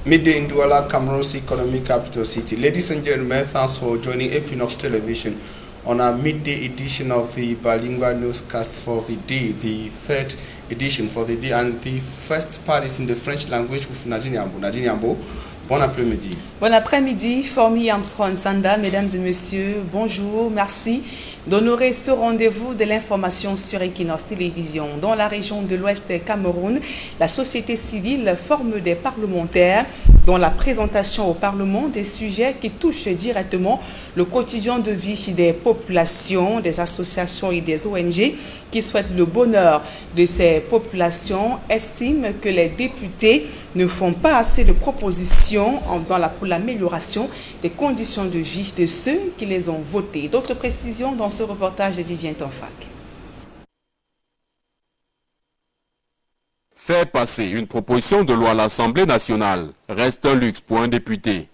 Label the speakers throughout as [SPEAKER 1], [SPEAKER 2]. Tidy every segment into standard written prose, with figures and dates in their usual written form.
[SPEAKER 1] Midday in Douala, Cameroon's economic capital city. Ladies and gentlemen, thanks for joining Equinox Television on our midday edition of the bilingual newscast for the day, the third edition for the day, and the first part is in the French language with Nadine Yambo. Nadine Yambo, bon après-midi.
[SPEAKER 2] Bon après-midi, Formi Armstrong Sanda, mesdames et messieurs, bonjour, merci d'honorer ce rendez-vous de l'information sur Equinox Télévision. Dans la région de l'Ouest Cameroun, la société civile forme des parlementaires dans la présentation au Parlement des sujets qui touchent directement le quotidien de vie des populations, des associations et des ONG qui souhaitent le bonheur de ces populations, estiment que les députés ne font pas assez de propositions pour l'amélioration des conditions de vie de ceux qui les ont votés. D'autres précisions dans ce reportage de Vivien Tonfac.
[SPEAKER 3] Faire passer une proposition de loi à l'Assemblée nationale reste un luxe pour un député.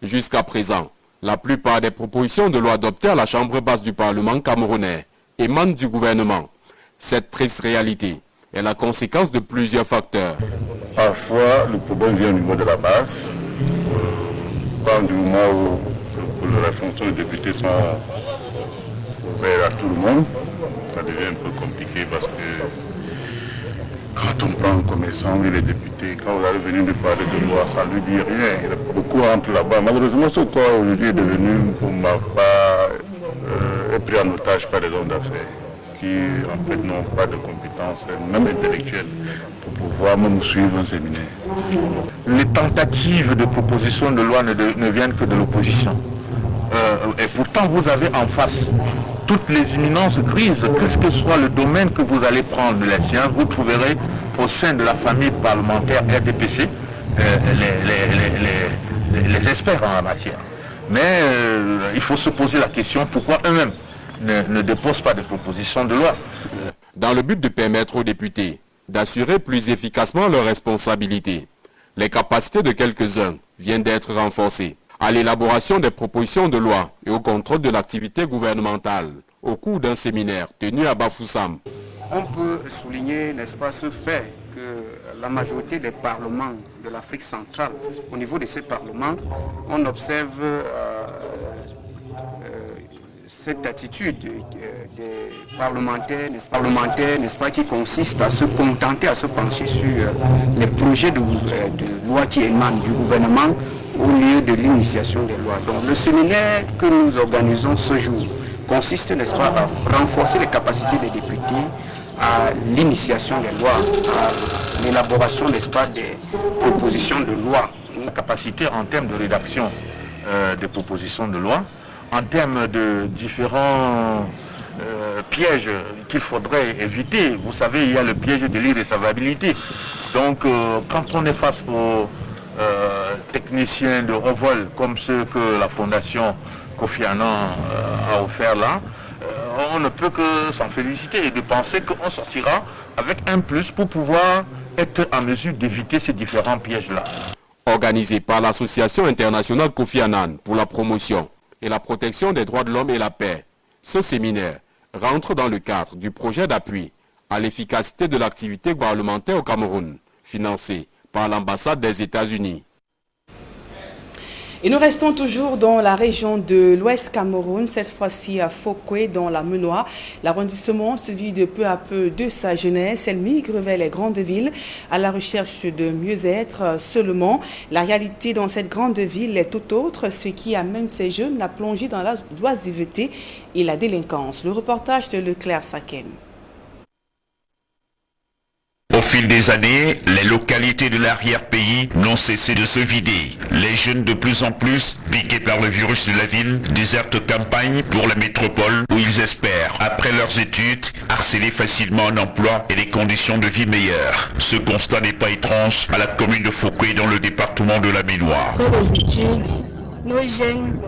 [SPEAKER 3] Jusqu'à présent, la plupart des propositions de loi adoptées à la Chambre basse du Parlement camerounais émanent du gouvernement. Cette triste réalité est la conséquence de plusieurs facteurs.
[SPEAKER 4] Parfois, le problème vient au niveau de la base. Quand du moment où les fonctions de députés sont ouvertes à tout le monde, ça devient un peu compliqué parce que quand on prend un commerçant et les députés, quand vous allez venir de parler de loi, ça ne lui dit rien. Beaucoup rentrent là-bas. Malheureusement, ce corps aujourd'hui est devenu, pour ma part, est pris en otage par les hommes d'affaires qui, en fait, n'ont pas de compétences, même intellectuelles, pour pouvoir même suivre un séminaire.
[SPEAKER 5] Les tentatives de proposition de loi ne viennent que de l'opposition. Et pourtant, vous avez en face toutes les imminences grises, quel que soit le domaine que vous allez prendre les siens, vous trouverez au sein de la famille parlementaire RDPC les experts en la matière. Mais il faut se poser la question pourquoi eux-mêmes ne déposent pas de propositions de loi.
[SPEAKER 3] Dans le but de permettre aux députés d'assurer plus efficacement leurs responsabilités, les capacités de quelques-uns viennent d'être renforcées. À l'élaboration des propositions de loi et au contrôle de l'activité gouvernementale au cours d'un séminaire tenu à Bafoussam.
[SPEAKER 6] On peut souligner, n'est-ce pas, ce fait que la majorité des parlements de l'Afrique centrale, au niveau de ces parlements, on observe cette attitude des parlementaires, n'est-ce pas, qui consiste à se contenter, à se pencher sur les projets de loi qui émanent du gouvernement au lieu de l'initiation des lois. Donc le séminaire que nous organisons ce jour consiste, n'est-ce pas, à renforcer les capacités des députés à l'initiation des lois, à l'élaboration, n'est-ce pas, des propositions de loi.
[SPEAKER 5] La capacité en termes de rédaction des propositions de loi, en termes de différents pièges qu'il faudrait éviter. Vous savez, il y a le piège de l'irrécevabilité. Donc, quand on est face aux techniciens de haut vol, comme ceux que la Fondation Kofi Annan a offert là, on ne peut que s'en féliciter et de penser qu'on sortira avec un plus pour pouvoir être en mesure d'éviter ces différents pièges-là.
[SPEAKER 3] Organisé par l'Association internationale Kofi Annan pour la promotion et la protection des droits de l'homme et la paix, ce séminaire rentre dans le cadre du projet d'appui à l'efficacité de l'activité parlementaire au Cameroun, financé par l'ambassade des États-Unis.
[SPEAKER 2] Et nous restons toujours dans la région de l'Ouest Cameroun, cette fois-ci à Fokwe, dans la Menoie. L'arrondissement se vide peu à peu de sa jeunesse. Elle migre vers les grandes villes à la recherche de mieux-être seulement. La réalité dans cette grande ville est tout autre, ce qui amène ces jeunes à plonger dans l'oisiveté et la délinquance. Le reportage de Leclerc Sakem.
[SPEAKER 7] Au fil des années, les localités de l'arrière-pays n'ont cessé de se vider. Les jeunes de plus en plus, piqués par le virus de la ville, désertent campagne pour la métropole où ils espèrent, après leurs études, harceler facilement un emploi et des conditions de vie meilleures. Ce constat n'est pas étrange à la commune de Fokwe dans le département de la Ménoire.
[SPEAKER 8] Après les études, nos jeunes,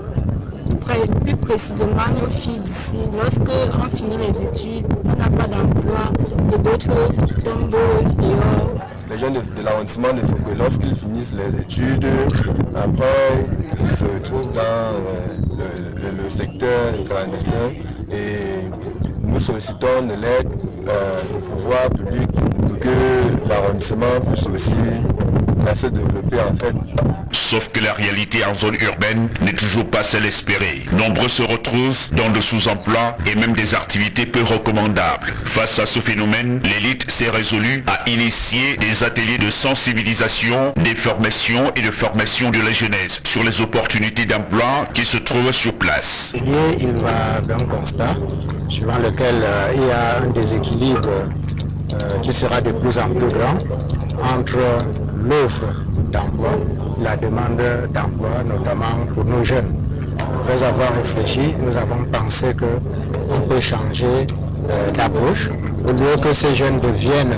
[SPEAKER 8] plus précisément nos filles d'ici, lorsque on finit les études, on n'a pas d'emploi et d'autres tombent dehors.
[SPEAKER 9] Les jeunes de l'arrondissement de Fokwe, lorsqu'ils finissent les études, après ils se retrouvent dans le secteur clandestin et nous sollicitons de l'aide au pouvoir public pour que l'arrondissement puisse aussi à se développer en fait.
[SPEAKER 7] Sauf que la réalité en zone urbaine n'est toujours pas celle espérée. Nombreux se retrouvent dans le sous-emploi et même des activités peu recommandables. Face à ce phénomène, l'élite s'est résolue à initier des ateliers de sensibilisation, des formations et de formation de la jeunesse sur les opportunités d'emploi qui se trouvent sur place.
[SPEAKER 10] Il va d'un constat suivant lequel il y a un déséquilibre qui sera de plus en plus grand entre l'offre d'emploi, la demande d'emploi, notamment pour nos jeunes. Après avoir réfléchi, nous avons pensé qu'on peut changer d'approche. Au lieu que ces jeunes deviennent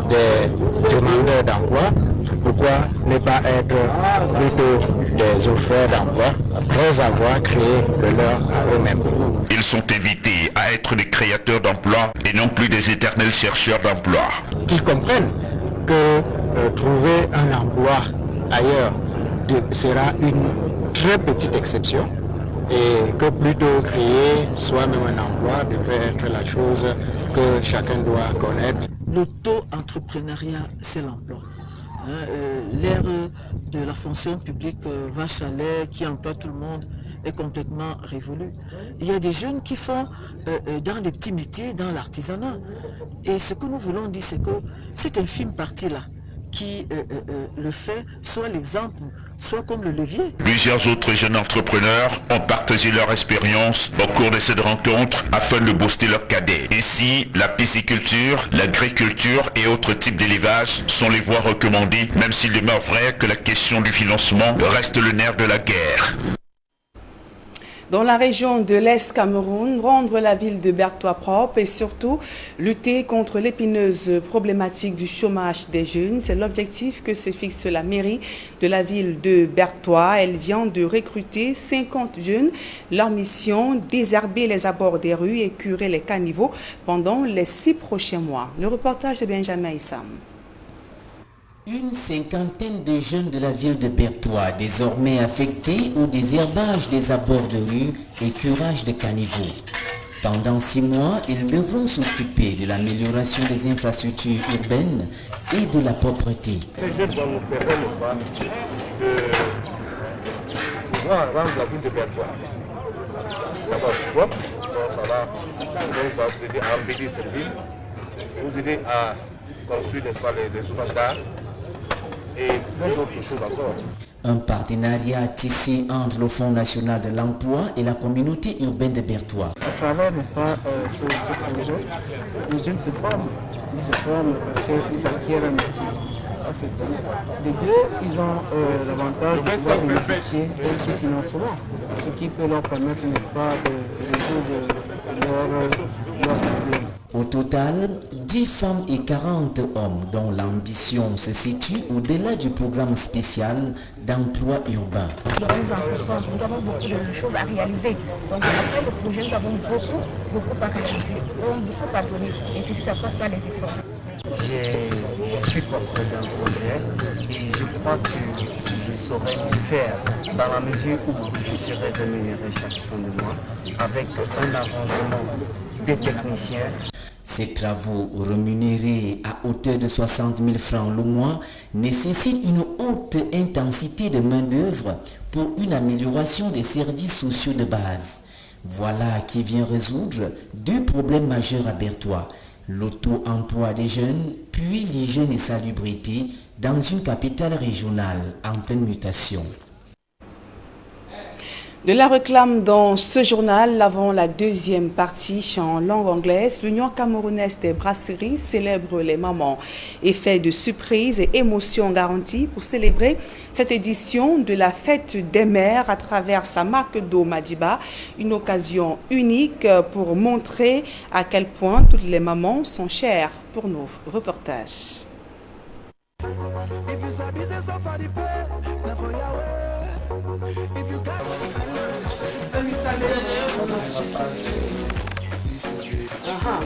[SPEAKER 10] des demandeurs d'emploi, pourquoi ne pas être plutôt des offreurs d'emploi après avoir créé le leur à eux-mêmes.
[SPEAKER 7] Ils sont invités à être des créateurs d'emplois et non plus des éternels chercheurs d'emploi.
[SPEAKER 10] Qu'ils comprennent que trouver un emploi ailleurs sera une très petite exception et que plutôt créer soi-même un emploi devrait être la chose que chacun doit connaître.
[SPEAKER 11] L'auto-entrepreneuriat, c'est l'emploi. L'ère de la fonction publique vache à lait qui emploie tout le monde est complètement révolue. Il y a des jeunes qui font dans les petits métiers, dans l'artisanat. Et ce que nous voulons dire, c'est que cette infime partie-là qui le fait, soit l'exemple, soit comme le levier.
[SPEAKER 7] Plusieurs autres jeunes entrepreneurs ont partagé leur expérience au cours de cette rencontre afin de booster leur cadet. Ici, la pisciculture, l'agriculture et autres types d'élevage sont les voies recommandées, même s'il demeure vrai que la question du financement reste le nerf de la guerre.
[SPEAKER 2] Dans la région de l'Est Cameroun, rendre la ville de Bertoua propre et surtout lutter contre l'épineuse problématique du chômage des jeunes, c'est l'objectif que se fixe la mairie de la ville de Bertoua. Elle vient de recruter 50 jeunes. Leur mission, désherber les abords des rues et curer les caniveaux pendant les 6 prochains mois. Le reportage de Benjamin Issam.
[SPEAKER 12] Une cinquantaine de jeunes de la ville de Bertoua, désormais affectés au désherbage des abords de rue et curage de caniveaux. Pendant 6 mois, ils devront s'occuper de l'amélioration des infrastructures urbaines et de la propreté.
[SPEAKER 9] Ces jeunes vont nous permettre, n'est-ce pas, de pouvoir rendre la ville de Bertoua d'abord propre. Ça va vous aider à embellir cette ville, vous aider à construire, n'est-ce pas, les ouvrages d'art. Et plein d'autres choses encore.
[SPEAKER 12] Un partenariat tissé entre le Fonds national de l'emploi et la communauté urbaine de Bertoua.
[SPEAKER 13] À travers, n'est-ce pas, ce projet, les jeunes se forment. Ils se forment parce qu'ils acquièrent un métier. Les deux, ils ont l'avantage de pouvoir bénéficier d'un financement, ce qui peut leur permettre, n'est-ce pas, de résoudre leurs problèmes.
[SPEAKER 12] Au total, 10 femmes et 40 hommes dont l'ambition se situe au-delà du programme spécial d'emploi urbain.
[SPEAKER 14] Nous avons beaucoup de choses à réaliser. Donc après le projet, nous avons beaucoup à réaliser. Donc beaucoup à donner. Et si ça passe par les efforts.
[SPEAKER 15] Je suis porteur d'un projet et je crois que je saurais le faire dans la mesure où je serai rémunéré chaque fin de mois avec un arrangement des techniciens.
[SPEAKER 12] Ces travaux rémunérés à hauteur de 60 000 francs le mois nécessitent une haute intensité de main-d'œuvre pour une amélioration des services sociaux de base. Voilà qui vient résoudre 2 problèmes majeurs à Bertoua: l'auto-emploi des jeunes, puis l'hygiène et salubrité dans une capitale régionale en pleine mutation.
[SPEAKER 2] De la réclame dans ce journal, avant la deuxième partie en langue anglaise, l'Union camerounaise des brasseries célèbre les moments, effets de surprise et émotions garanties pour célébrer cette édition de la fête des mères à travers sa marque d'eau Madiba, une occasion unique pour montrer à quel point toutes les mamans sont chères pour nous. Reportage.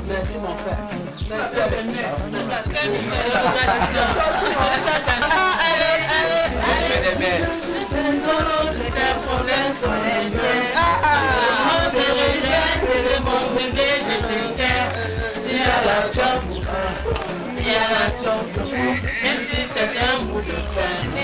[SPEAKER 16] Merci mon frère. Même si c'est un bout de pain.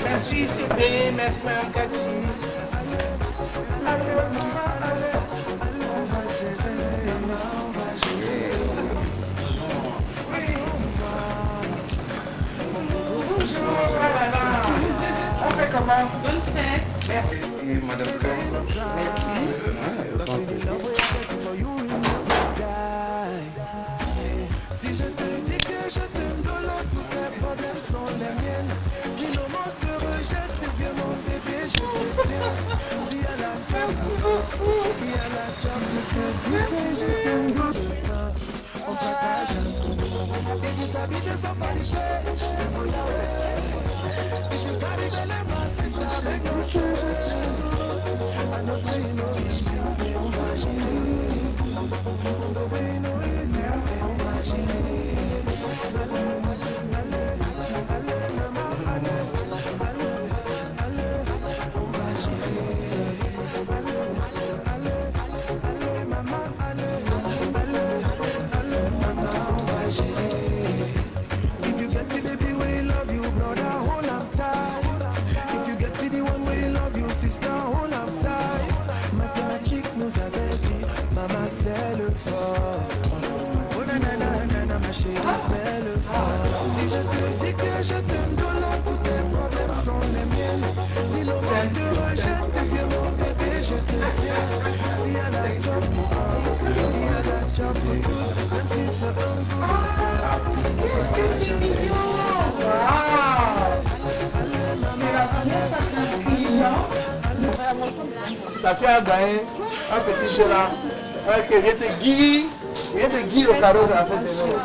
[SPEAKER 16] Merci CB, merci Mme Kati. On fait comment? Bonne fête. Merci.
[SPEAKER 1] Et Madame
[SPEAKER 16] Merci.
[SPEAKER 17] Si je te dis que je t'aime de l'autre, tous tes problèmes sont les miennes. Si le monde te rejette, deviens mon bébé, je te tiens. Si à la job, je t'aime doucement. On partage entre nous. Et tu s'habille, c'est sans qualifier. Il faut y aller. If you got it, then my sister, make no change. I know say no easy, mais on va gérer. On doit payer no easy, mais on va gérer. If you get to baby, we love you, brother, hold on tight. If you get to the one we love you, sister, hold on tight. Mathématique nous avait dit, maman c'est le fort. Oh nanana, ma chérie c'est le fort. Si je te dis que je t'aime de là, tous tes problèmes sont les miennes. Si le monde te rejette, deviens mon bébé, je te tiens. Si y a la job pour un, il y a la job pour tous, même si c'est un coup. Qu'est-ce que c'est mignon!
[SPEAKER 16] C'est la première fois qu'un client
[SPEAKER 18] ta fille a gagné un petit jeu là. Alors que vient te guiller le cadeau de la fête de Noël.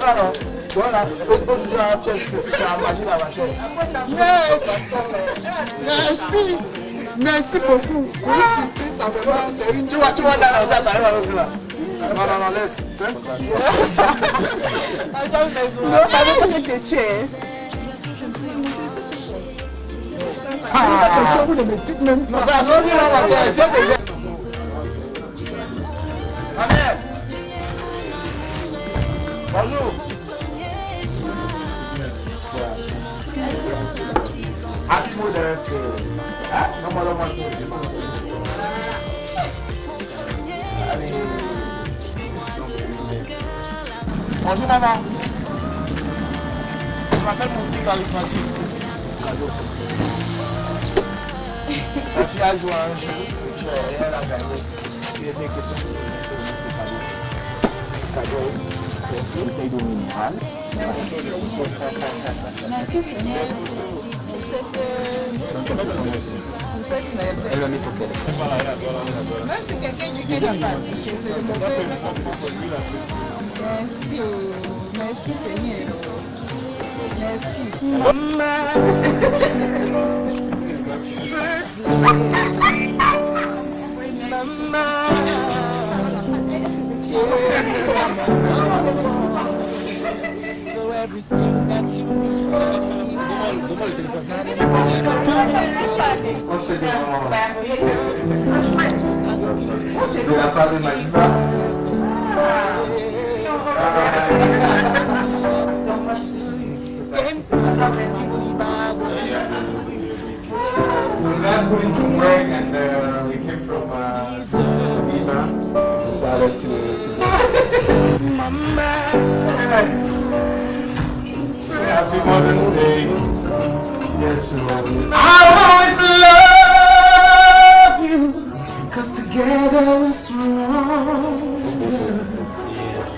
[SPEAKER 18] Alors, voilà, c'est la magie de la machine. Merci! Merci beaucoup. Une surprise, ça vraiment, c'est une... Tu vois là, t'arrives à l'autre là. Non, laisse.
[SPEAKER 16] avec que tu es.
[SPEAKER 18] Ah, vous ne me dites même pas. Ça a bien la matin. Ma mère. Bonjour. Happy Mother's Day. Ah, non, moi, allez. Bonjour maman. Je m'appelle Moustique Charismatique. La fille a joué à un jeu, elle a gagné. Puis il était question de le multicalice. Cadeau, c'est une bouteille d'eau minérale.
[SPEAKER 19] Merci Seigneur.
[SPEAKER 18] Elle l'a mis pour qu'elle.
[SPEAKER 19] Même si quelqu'un dit qu'elle n'a pas touché, c'est le mauvais. Merci, merci Seigneur. Merci.
[SPEAKER 16] So everything that you need.
[SPEAKER 18] On se dit de la part de Malisa. We got police in work and we came from Viva. Decided to go. Mama. Happy Mother's Day. Yes,
[SPEAKER 16] I'll always love you, 'cause together we're strong.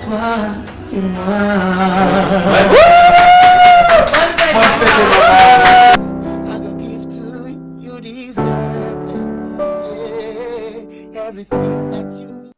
[SPEAKER 16] Toi et moi. I go give to you, deserve everything that you need.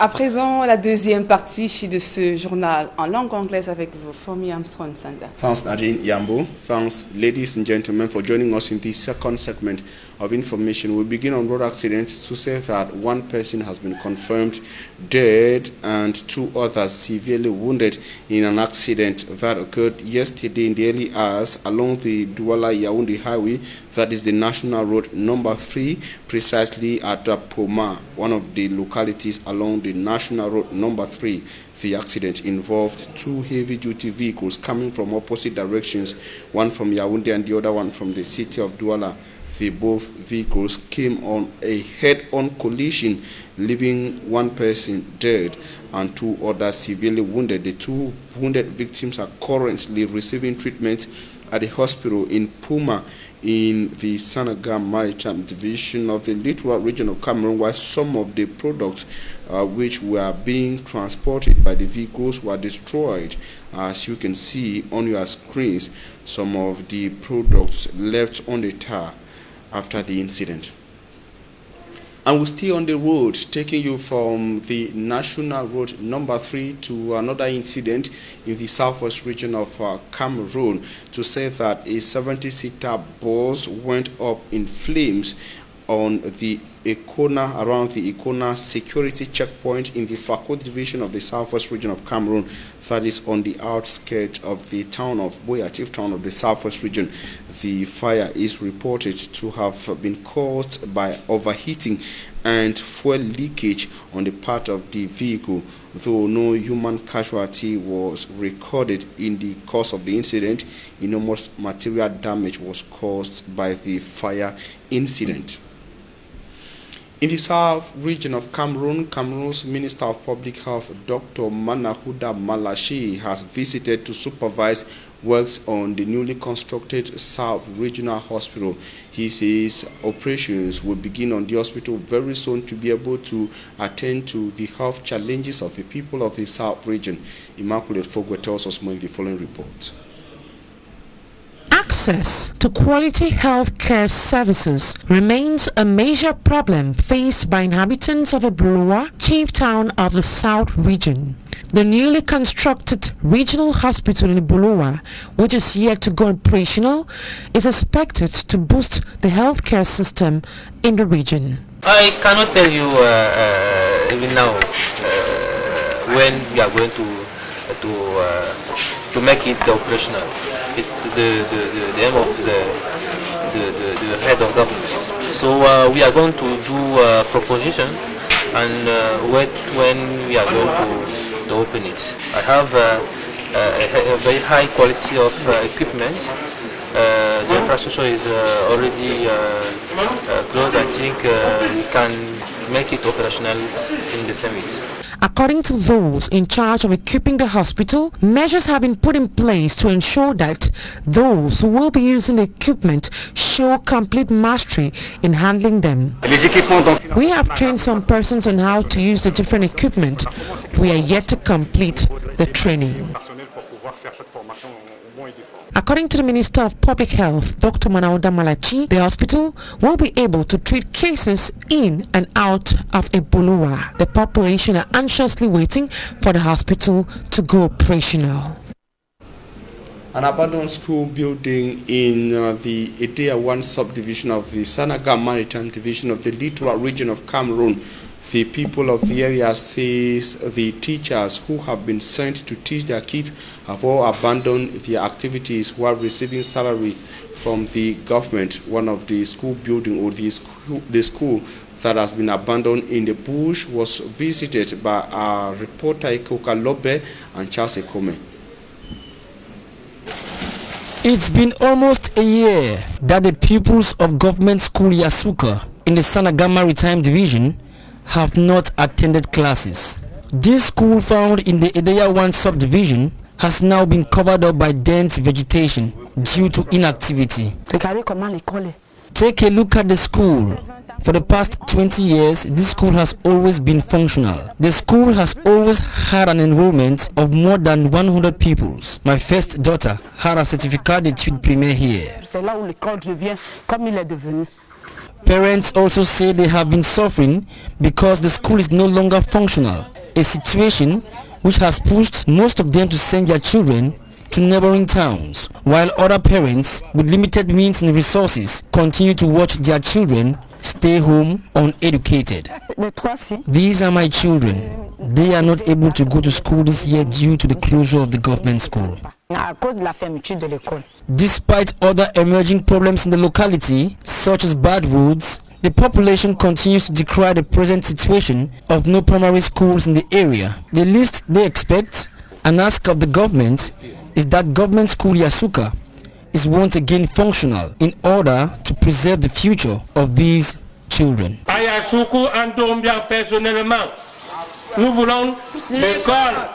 [SPEAKER 2] À présent, la deuxième partie de ce journal en langue anglaise avec vous, Fomi Armstrong Sanda.
[SPEAKER 1] Thanks, Nadine Yambo. Thanks, ladies and gentlemen, for joining us in the second segment of information. We'll begin on road accidents to say that one person has been confirmed dead and 2 others severely wounded in an accident that occurred yesterday in the early hours along the Douala-Yaoundé highway, that is the national road number 3, precisely at Poma, one of the localities along the national road number 3. The accident involved 2 heavy-duty vehicles coming from opposite directions, one from Yaoundé and the other one from the city of Douala. The both vehicles came on a head-on collision, leaving 1 person dead and 2 others severely wounded. The 2 wounded victims are currently receiving treatment at the hospital in Puma in the Sanaga Maritime Division of the Littoral Region of Cameroon, while some of the products which were being transported by the vehicles were destroyed. As you can see on your screens, some of the products left on the tar after the incident. And we stay on the road, taking you from the national road number 3 to another incident in the southwest region of Cameroon, to say that a 70-seater bus went up in flames on the Ekona, around the Ekona security checkpoint in the Fako division of the southwest region of Cameroon, that is on the outskirts of the town of Boya, chief town of the southwest region. The fire is reported to have been caused by overheating and fuel leakage on the part of the vehicle, though no human casualty was recorded in the course of the incident. Enormous material damage was caused by the fire incident. In the south region of Cameroon, Cameroon's Minister of Public Health, Dr. Manahuda Malashi, has visited to supervise works on the newly constructed South Regional Hospital. He says operations will begin on the hospital very soon to be able to attend to the health challenges of the people of the South region. Immaculate Fogwe tells us more in the following report.
[SPEAKER 20] Access to quality healthcare services remains a major problem faced by inhabitants of Eboloa, chief town of the South region. The newly constructed regional hospital in Eboloa, which is yet to go operational, is expected to boost the healthcare system in the region.
[SPEAKER 21] I cannot tell you even now when we are going to make it operational. It's the aim of the head of government. So we are going to do a proposition and wait when we are going to open it. I have a very high quality of equipment. The infrastructure is already close. I think we can make it operational in the same week.
[SPEAKER 20] According to those in charge of equipping the hospital, measures have been put in place to ensure that those who will be using the equipment show complete mastery in handling them. We have trained some persons on how to use the different equipment. We are yet to complete the training. According to the Minister of Public Health, Dr. Manahuda Malachi, the hospital will be able to treat cases in and out of Eboloa. The population are anxiously waiting for the hospital to go operational.
[SPEAKER 1] An abandoned school building in the Edea 1 subdivision of the Sanaga Maritime Division of the Littoral Region of Cameroon. The people of the area says the teachers who have been sent to teach their kids have all abandoned their activities while receiving salary from the government. One of the school building or the school that has been abandoned in the bush was visited by our reporter Ikoka Lobe and Charles Ekome.
[SPEAKER 22] It's been almost a year that the pupils of government school Yasuka in the Sanaga Maritime Division have not attended classes. This school, found in the Edea 1 subdivision, has now been covered up by dense vegetation due to inactivity. Take a look at the school. For the past 20 years, this school has always been functional. The school has always had an enrollment of more than 100 pupils. My first daughter had a certificate d'études primaires here. Parents also say they have been suffering because the school is no longer functional, a situation which has pushed most of them to send their children to neighboring towns, while other parents with limited means and resources continue to watch their children stay home uneducated. These are my children. They are not able to go to school this year due to the closure of the government school. Despite other emerging problems in the locality, such as bad roads, the population continues to decry the present situation of no primary schools in the area. The least they expect and ask of the government is that government school Yasuka is once again functional in order to preserve the future of these children.
[SPEAKER 4] À Yasuku, Andombia, personnellement, nous voulons l'école.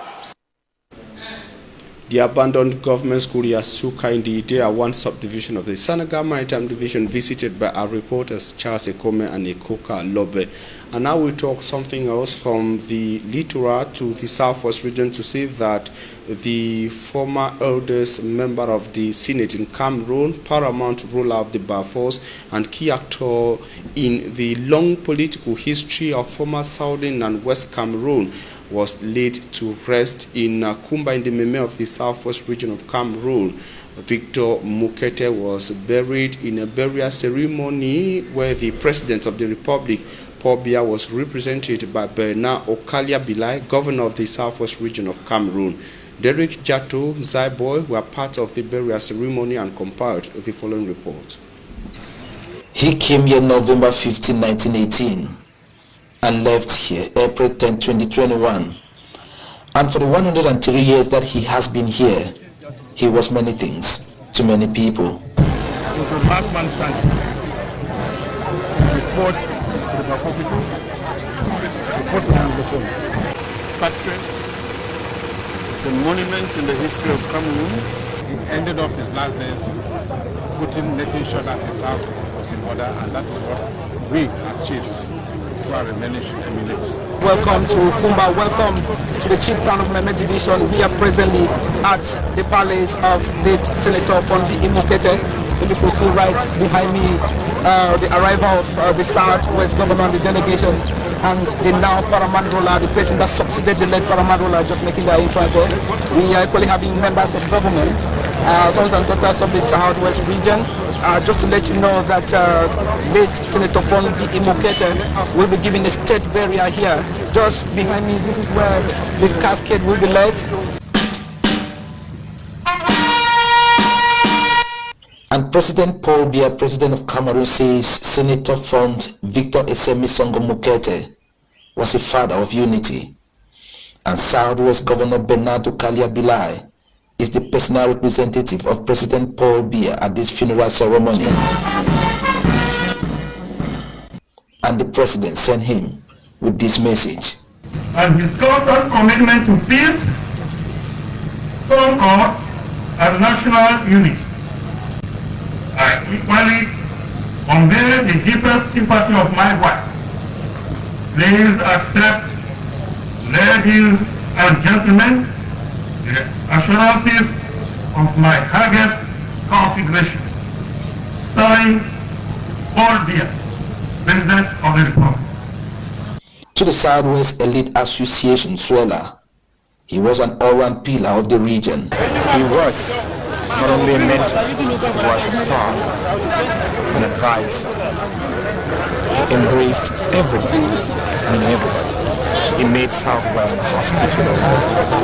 [SPEAKER 1] The abandoned government school Yasuka in the Idea 1 subdivision of the Sanaga Maritime Division, visited by our reporters Charles Ekome and Ekoka Lobe. And now we talk something else from the littoral to the southwest region to say that the former eldest member of the Senate in Cameroon, paramount ruler of the Bafos and key actor in the long political history of former southern and west Cameroon, was laid to rest in Kumba in the Meme of the southwest region of Cameroon. Victor Mukete was buried in a burial ceremony where the President of the Republic, Paul Biya, was represented by Bernard Okalia Bilai, governor of the southwest region of Cameroon. Derek Jato, Zaiboy were part of the burial ceremony and compiled the following report.
[SPEAKER 6] He came here November 15, 1918 and left here April 10, 2021. And for the 103 years that he has been here, he was many things to many people.
[SPEAKER 23] He was a last man standing. He fought for the Bafo people. He fought for the Anglophones. Patriot. It's a monument in the history of Cameroon. He ended up his last days making sure that his South was in order, and that is what we as chiefs who are remaining should emulate.
[SPEAKER 24] Welcome to Kumba, welcome to the Chief Town of Meme Division. We are presently at the palace of late Senator Fonvi Imokete. You can see right behind me the arrival of the Southwest Governor and the delegation, and the now paramount ruler, the person that succeeded the late paramount ruler, just making their entrance there. We are equally having members of government, sons and daughters of the Southwest region. Just to let you know that late Senator Fonvi Imokete will be giving a state burial here. Just behind me, this is where the casket will be laid.
[SPEAKER 6] And President Paul Biya, President of Cameroon, says Senator Fond Victor Essemi Songo Mukete was a father of unity. And Southwest Governor Bernard Okalia Bilai is the personal representative of President Paul Biya at this funeral ceremony. And the president sent him with this message.
[SPEAKER 4] And his total commitment to peace, concord, and national unity. I equally convey the deepest sympathy of my wife. Please accept, ladies and gentlemen, the assurances of my highest consideration. Signed, Paul Biya, President of the Republic.
[SPEAKER 6] To the Southwest Elite Association, Suela, he was an all-round pillar of the region.
[SPEAKER 10] He was not only a mentor, he was a father, an advisor. He embraced everybody and everybody. He made Southwest a hospitable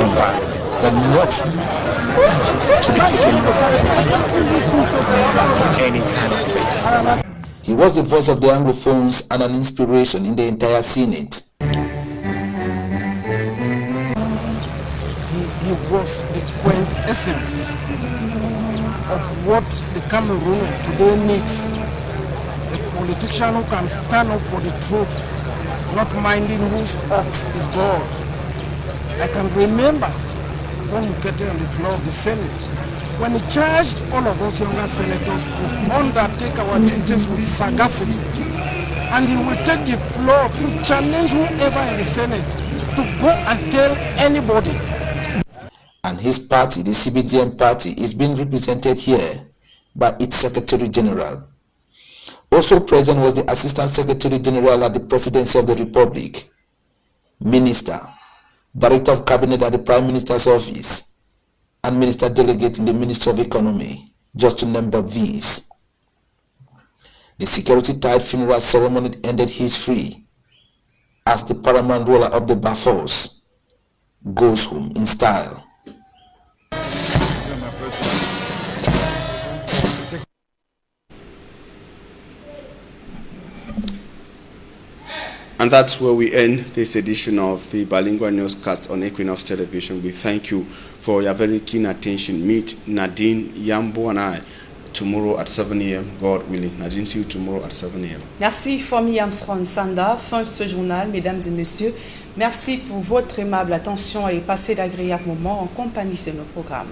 [SPEAKER 10] environment, but not to be taken from any kind of place.
[SPEAKER 6] He was the voice of the Anglophones and an inspiration in the entire Senate.
[SPEAKER 24] He was the quintessence of what the Cameroon of today needs. A politician who can stand up for the truth, not minding whose ox is God. I can remember Von Mukete on the floor of the Senate when he charged all of us younger senators to undertake our duties with sagacity. And he will take the floor to challenge whoever in the Senate to go and tell anybody.
[SPEAKER 6] And his party, the CBDM party, is being represented here by its Secretary General. Also present was the Assistant Secretary General at the Presidency of the Republic, Minister, Director of Cabinet at the Prime Minister's Office, and Minister Delegate in the Ministry of Economy, just to name but these. The security-tied funeral ceremony ended hitch-free as the paramount ruler of the Bafos goes home in style.
[SPEAKER 1] And that's where we end this edition of the Bilingual Newscast on Equinox Television. We thank you for your very keen attention. Meet Nadine, Yambo and I tomorrow at 7 a.m. God willing. Nadine, see you tomorrow at 7 a.m.
[SPEAKER 2] Merci, Fomi Armstrong Sanda. Fin de ce journal, mesdames et messieurs. Merci pour votre aimable attention et passez d'agréables moments en compagnie de nos programmes.